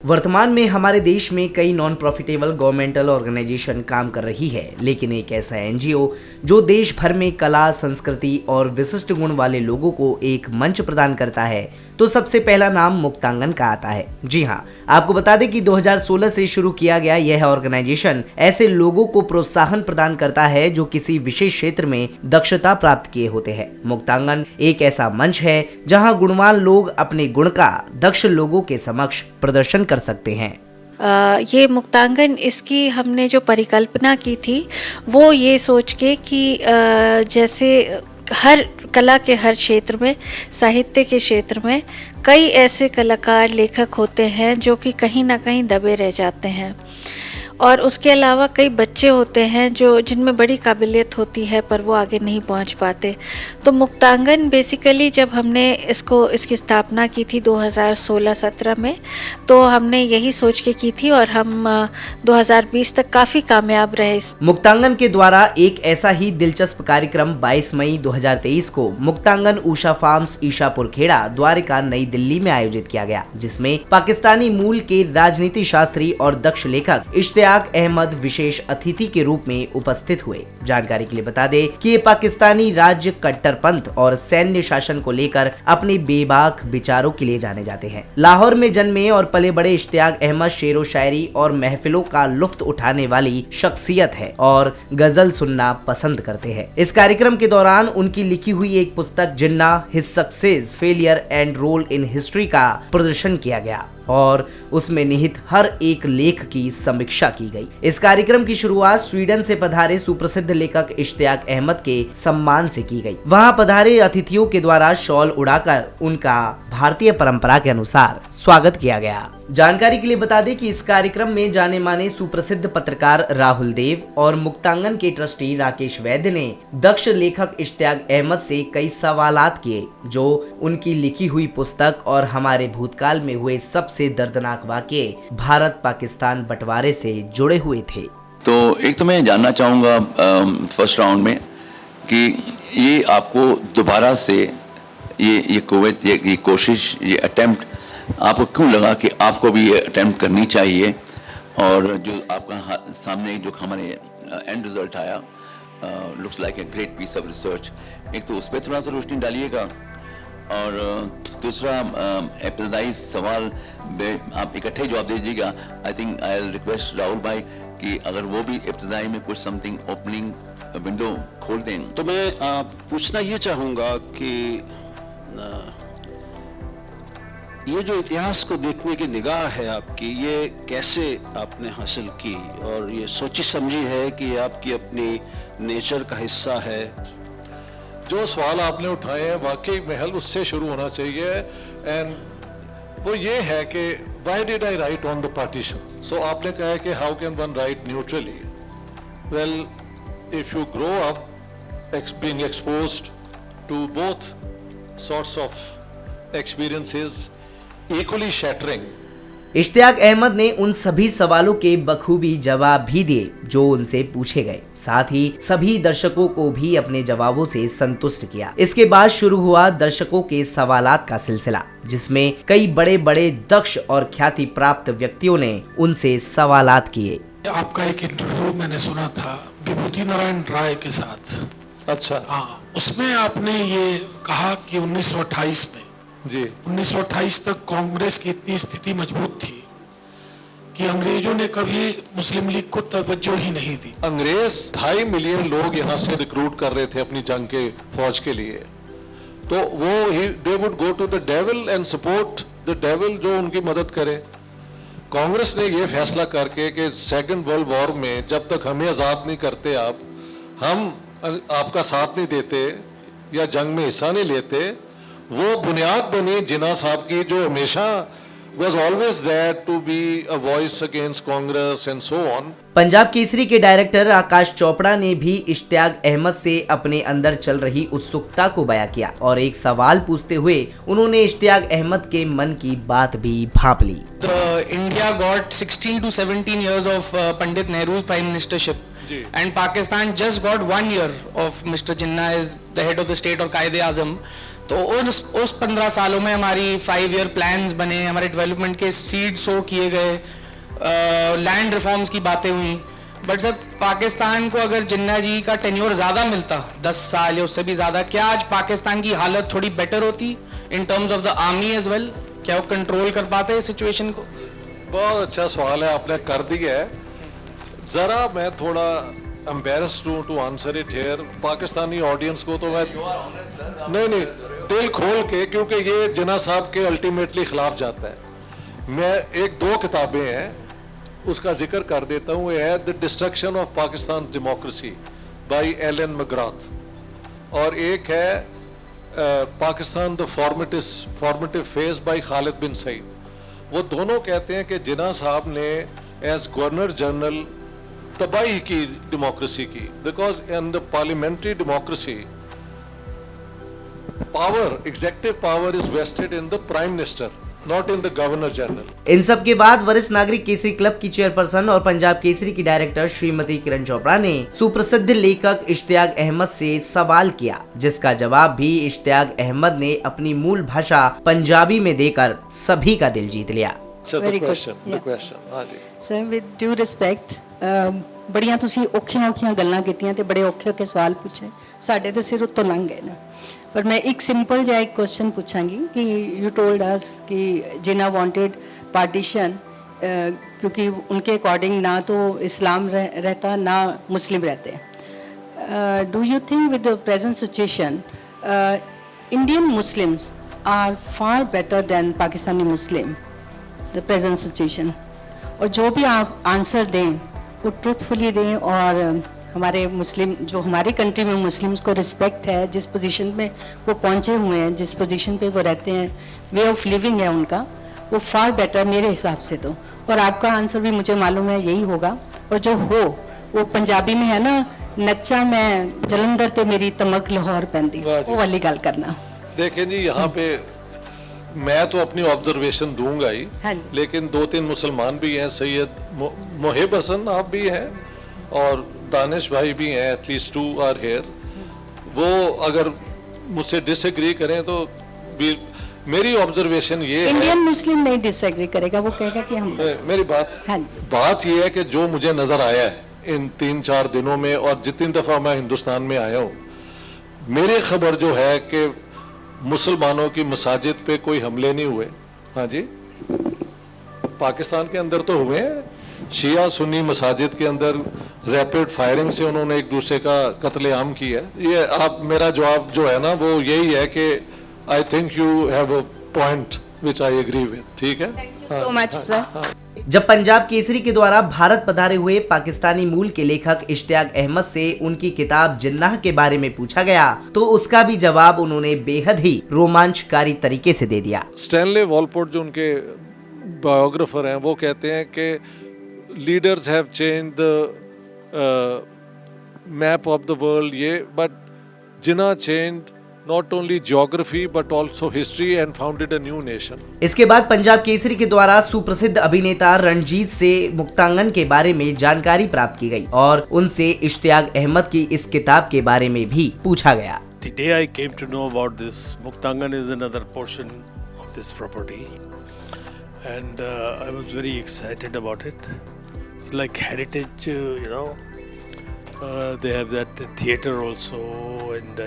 वर्तमान में हमारे देश में कई नॉन प्रॉफिटेबल गवर्नमेंटल ऑर्गेनाइजेशन काम कर रही है, लेकिन एक ऐसा एनजीओ जो देश भर में कला, संस्कृति और विशिष्ट गुण वाले लोगों को एक मंच प्रदान करता है, तो सबसे पहला नाम मुक्तांगन का आता है। जी हाँ, आपको बता दें कि 2016 से शुरू किया गया यह ऑर्गेनाइजेशन ऐसे लोगों को प्रोत्साहन प्रदान करता है जो किसी विशेष क्षेत्र में दक्षता प्राप्त किए होते हैं। मुक्तांगन एक ऐसा मंच है जहां गुणवान लोग अपने गुण का दक्ष लोगों के समक्ष प्रदर्शन कर सकते हैं। ये मुक्तांगन, इसकी हमने जो परिकल्पना की थी वो ये सोच के कि जैसे हर कला के हर क्षेत्र में, साहित्य के क्षेत्र में कई ऐसे कलाकार, लेखक होते हैं जो कि कहीं ना कहीं दबे रह जाते हैं, और उसके अलावा कई बच्चे होते हैं जो जिनमें बड़ी काबिलियत होती है पर वो आगे नहीं पहुंच पाते। तो मुक्तांगन बेसिकली जब हमने इसकी स्थापना की थी 2016-17 में, तो हमने यही सोच के की थी और हम 2020 तक काफ़ी कामयाब रहे। मुक्तांगन के द्वारा एक ऐसा ही दिलचस्प कार्यक्रम 22 मई 2023 को मुक्तांगन उषा फार्म्स ईशापुर खेड़ा, द्वारका, नई दिल्ली में आयोजित किया गया, जिसमें पाकिस्तानी मूल के राजनीति शास्त्री और दक्ष लेखक इश्तियाक अहमद विशेष अतिथि के रूप में उपस्थित हुए। जानकारी के लिए बता दें कि ये पाकिस्तानी राज्य कट्टरपंथ और सैन्य शासन को लेकर अपने बेबाक विचारों के लिए जाने जाते हैं। लाहौर में जन्मे और पले बड़े इश्तियाक अहमद शेरो शायरी और महफिलों का लुत्फ उठाने वाली शख्सियत है और गजल सुनना पसंद करते हैं। इस कार्यक्रम के दौरान उनकी लिखी हुई एक पुस्तक Jinnah, his success, failure and role in history का प्रदर्शन किया गया और उसमें निहित हर एक लेख की समीक्षा की गई। इस कार्यक्रम की शुरुआत स्वीडन से पधारे सुप्रसिद्ध लेखक इश्तियाक अहमद के सम्मान से की गई। वहां पधारे अतिथियों के द्वारा शॉल उड़ाकर उनका भारतीय परंपरा के अनुसार स्वागत किया गया। जानकारी के लिए बता दें कि इस कार्यक्रम में जाने माने सुप्रसिद्ध पत्रकार राहुल देव और मुक्तांगन के ट्रस्टी राकेश वैद्य ने दक्ष लेखक इश्तियाक अहमद से कई सवालात किए जो उनकी लिखी हुई पुस्तक और हमारे भूतकाल में हुए सबसे दर्दनाक वाकये भारत पाकिस्तान बंटवारे से जुड़े हुए थे। तो एक तो मैं जानना चाहूँगा फर्स्ट राउंड में कि ये आपको दोबारा से ये कोविड, ये कोशिश, ये अटेम्प्ट आपको क्यों लगा कि आपको भी ये अटेम्प्ट करनी चाहिए, और जो आपका सामने जो हमारे एंड रिजल्ट आया looks like a great piece of research, एक तो उस पर थोड़ा सा रोशनी डालिएगा, और दूसरा इब्तदाई सवाल आप इकट्ठे जवाब दीजिएगा। I think I will request Rahul भाई कि अगर वो भी इब्तदाई में कुछ समथिंग ओपनिंग विंडो खोल दें। तो मैं पूछना ये चाहूँगा कि ये जो इतिहास को देखने की निगाह है आपकी, ये कैसे आपने हासिल की, और ये सोची समझी है कि आपकी अपनी नेचर का हिस्सा है? जो सवाल आपने उठाए हैं वाकई महल उससे शुरू होना चाहिए, एंड वो ये है कि why did I write on the partition. So आपने कहा है कि how can one write neutrally. Well, if you grow up being exposed to both sorts of experiences equally shattering. Ishtiaq Ahmed ने उन सभी सवालों के बखूबी जवाब भी दिए जो उनसे पूछे गए, साथ ही सभी दर्शकों को भी अपने जवाबों से संतुष्ट किया। इसके बाद शुरू हुआ दर्शकों के सवालात का सिलसिला, जिसमें कई बड़े बड़े दक्ष और ख्याति प्राप्त व्यक्तियों ने उनसे सवालात किए। आपका एक इंटरव्यू मैंने सुना था विभूति नारायण राय के साथ। अच्छा। हाँ, उसमें आपने ये कहा कि 1928 में जी 1928 तक कांग्रेस की इतनी स्थिति मजबूत थी कि अंग्रेजों ने कभी मुस्लिम लीग को तवज्जो ही नहीं दी। अंग्रेज 2.5 मिलियन लोग यहाँ से रिक्रूट कर रहे थे अपनी जंग के फौज के लिए, तो वो they would go to the devil and support the devil जो उनकी मदद करे। कांग्रेस ने ये फैसला करके कि सेकंड वर्ल्ड वॉर में जब तक हमें आज़ाद नहीं करते आप, हम आपका साथ नहीं देते या जंग में हिस्सा नहीं लेते, वो बुनियाद बनी जिन्ना साहब की, जो हमेशा was always there to be a voice against Congress and so on। Punjab Kesari के डायरेक्टर आकाश चोपड़ा ने भी इश्तियाक अहमद से अपने अंदर चल रही उत्सुकता को बयां किया और एक सवाल पूछते हुए उन्होंने इश्तियाक अहमद के मन की बात भी भांप ली। India got 16 to 17 years of Pandit Nehru's prime ministership, and Pakistan just got 1 year of Mr. Jinnah as the head of the state or Qaid-e-Azam. तो उस 15 सालों में हमारी 5 ईयर प्लान्स बने, हमारे डेवलपमेंट के सीड सो किए गए, लैंड रिफॉर्म्स की बातें हुई। बट सर, पाकिस्तान को अगर जिन्ना जी का टेन्योर ज़्यादा मिलता, 10 साल या उससे भी ज़्यादा, क्या आज पाकिस्तान की हालत थोड़ी बेटर होती in terms of the army as well? क्या वो कंट्रोल कर पाते हैं सिचुएशन को? बहुत अच्छा सवाल है, आपने कर दिया है। ज़रा मैं थोड़ा एम्बेरस्ड हूँ to answer it here. Pakistani audience को तो मैं नहीं दिल खोल के, क्योंकि ये जिन्ना साहब के अल्टीमेटली खिलाफ जाता है। मैं 1-2 किताबें हैं उसका जिक्र कर देता हूँ। ये है the destruction of Pakistan democracy by Allen McGrath, और एक है Pakistan the formative phase by Khalid bin Saeed. वो दोनों कहते हैं कि जिन्ना साहब ने एज गवर्नर जनरल तबाही की डेमोक्रेसी की, because in the parliamentary democracy power, executive power is vested in the prime minister, not in the governor general. इन सब के बाद वरिष्ठ नागरिक केसरी क्लब की चेयरपर्सन और पंजाब केसरी की डायरेक्टर श्रीमती किरण चोपड़ा ने सुप्रसिद्ध लेखक इश्तियाक अहमद से सवाल किया, जिसका जवाब भी इश्तियाक अहमद ने अपनी मूल भाषा पंजाबी में देकर सभी का दिल जीत लिया। Very good. हाँ जी Sir, with due respect, ਬੜੀਆਂ ਤੁਸੀਂ ਔਖੀਆਂ ਗੱਲਾਂ ਕੀਤੀਆਂ ਤੇ ਬੜੇ ਔਖੇ ਸਵਾਲ ਪੁੱਛੇ, ਸਾਡੇ ਤੇ ਸਿਰ ਉੱਤੋਂ ਲੰਘ ਗਏ ਨੇ। पर मैं एक सिंपल जा एक क्वेश्चन पूछांगी कि यू टोल्ड अस कि जिन्ना वांटेड पार्टीशन, क्योंकि उनके अकॉर्डिंग ना तो इस्लाम रहता ना मुस्लिम रहते। Do you think with the present situation Indian Muslims are far better than Pakistani Muslim, the present situation? और जो भी आप आंसर दें वो ट्रुथफुली दें, और हमारे मुस्लिम जो हमारी कंट्री में मुस्लिम्स को रिस्पेक्ट है, जिस पोजीशन में वो पहुंचे हुए हैं, जिस पोजीशन पे वो रहते हैं, वे ऑफ लिविंग है उनका, वो फार बेटर मेरे हिसाब से तो। और आपका आंसर भी मुझे मालूम है यही होगा। और जो हो वो पंजाबी में है ना, नच्चा मैं जलंधर ते मेरी तमक लाहौर पैंदी, वो वाली गल करना। देखें जी, यहाँ पे मैं तो अपनी ऑब्जर्वेशन दूंगा ही, हाँ जी। लेकिन 2-3 मुसलमान भी हैं, सैयद मोहिब हसन आप भी हैं और दानिश भाई भी हैं, एटलीस्ट 2 आर हेयर। वो अगर मुझसे डिसएग्री करें तो भी मेरी ऑब्जर्वेशन ये है, इंडियन मुस्लिम नहीं डिसएग्री करेगा, वो कहेगा कि हम मेरी बात हाँ। बात ये है कि जो मुझे नजर आया है इन 3-4 दिनों में, और जितनी दफा मैं हिंदुस्तान में आया हूँ, मेरी खबर जो है कि मुसलमानों की मसाजिद पे कोई हमले नहीं हुए। हाँ जी, पाकिस्तान के अंदर तो हुए हैं, शिया सुन्नी मसाजिद के अंदर रैपिड फायरिंग से उन्होंने एक दूसरे का कत्लेआम किया। ये आप, मेरा जवाब जो है ना वो यही है कि I think you have a point which I agree with. ठीक है, सो मच सर। जब पंजाब केसरी के द्वारा भारत पधारे हुए पाकिस्तानी मूल के लेखक इश्तियाक अहमद से उनकी किताब जिन्नाह के बारे में पूछा गया, तो उसका भी जवाब उन्होंने बेहद ही रोमांचकारी तरीके से दे दिया। स्टैनले वॉलपोर्ट जो उनके बायोग्राफर हैं, वो कहते हैं कि leaders have change the map of the world, ये but Jinnah change not only geography but also history and founded a new nation. इसके बाद पंजाब केसरी के द्वारा सुप्रसिद्ध अभिनेता रणजीत से मुक्तांगन के बारे में जानकारी प्राप्त की गई और उनसे इश्तियाक अहमद की इस किताब के बारे में भी पूछा गया। The day I came to know about this, Muktangan is another portion of this property, and I was very excited about it. It's like heritage, you know. They have that theater also, and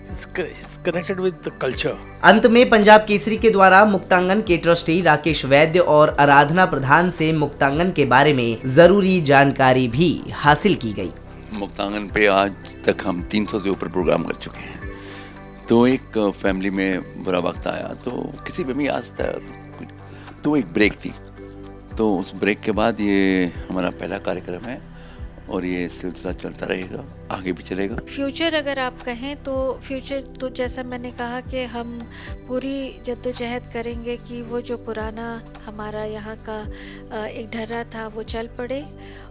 it's connected with the culture. अंत में पंजाब केसरी के द्वारा मुक्तांगन के trustee Rakesh वैद्य और आराधना प्रधान से मुक्तांगन के बारे में जरूरी जानकारी भी हासिल की गई। मुक्तांगन पे आज तक हम 300 से ऊपर प्रोग्राम कर चुके हैं। तो एक फैमिली में बुरा वक्त आया, तो किसी पे भी आज तक तो एक ब्रेक थी। तो उस ब्रेक के बाद ये हमारा पहला कार्यक्रम है और ये सिलसिला चलता रहेगा, आगे भी चलेगा। फ्यूचर अगर आप कहें तो फ्यूचर तो जैसा मैंने कहा कि हम पूरी जद्दोजहद करेंगे कि वो जो पुराना हमारा यहाँ का एक ढर्रा था वो चल पड़े,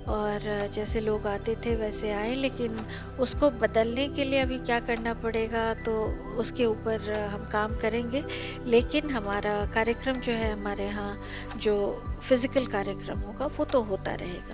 और जैसे लोग आते थे वैसे आए, लेकिन उसको बदलने के लिए अभी क्या करना पड़ेगा तो उसके ऊपर हम काम करेंगे। लेकिन हमारा कार्यक्रम जो है, हमारे यहाँ जो फिज़िकल कार्यक्रम होगा वो तो होता रहेगा।